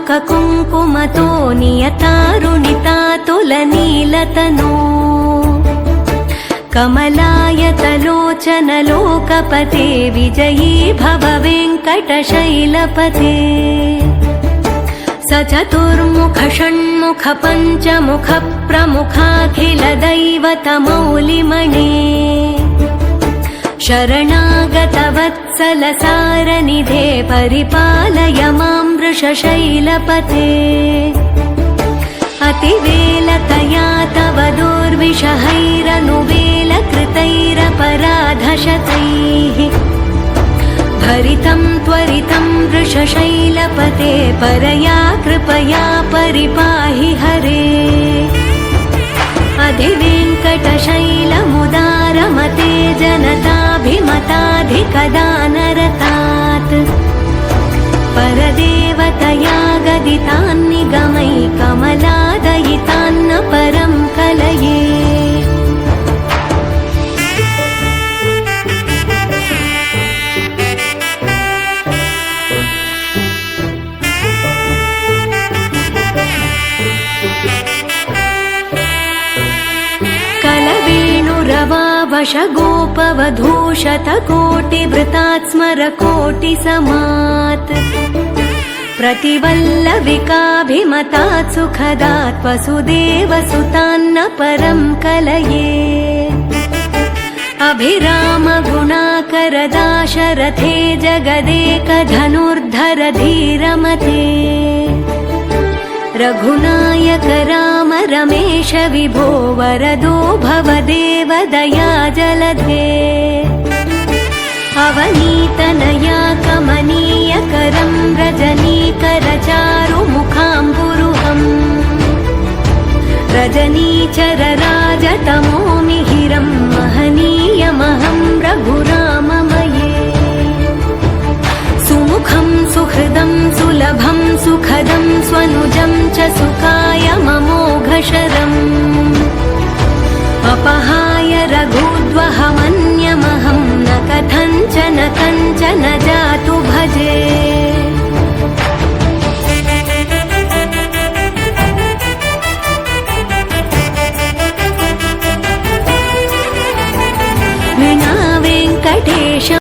कुङ्कुमतो नियतारुणितातुलनीलतनो कमलायतलोचन लोकपते विजयी भव वेङ्कटशैलपते स चतुर्मुख षण्मुख पञ्चमुख प्रमुखाखिल दैवतमौलिमणे शरणागत वत्सल सारनिधे परिपालय मां वृषशैलपते अतिवेलतया तव दुर्विषहैरनुवेलकृतैरपराधशतैः भरितं त्वरितं वृषशैलपते परया कृपया परिपाहि हरे अधिवेङ्कटशैलमुदारमते जनताभिमताधिकदानरतात् परदेवतया गदितान्निगमै कमलादयितान्न परं कलये कलवेणुरवावशगोपवधूशतकोटिवृतात् स्मरकोटिसमात् प्रतिवल्लविकाभिमतात् सुखदात् वसुदेवसुतान्न परं कलये अभिरामगुणाकरदाशरथे जगदेकधनुर्धर धीरमते रघुनायक राम रमेश विभो वरदो भवदेव दया जलधे अवनीतनया कमनीयकरं रजनीकरचारुमुखाम्बुरुहम् रजनीचरराजतमो मिहिरं महनीयमहं रघुराममये सुमुखं सुहृदं सुलभं सुखदं स्वनुजं च सुखाय ममोघशरम् अपहाय रघुद्वहमन्यमहं न कथञ्चन कञ्चन जातु भजे।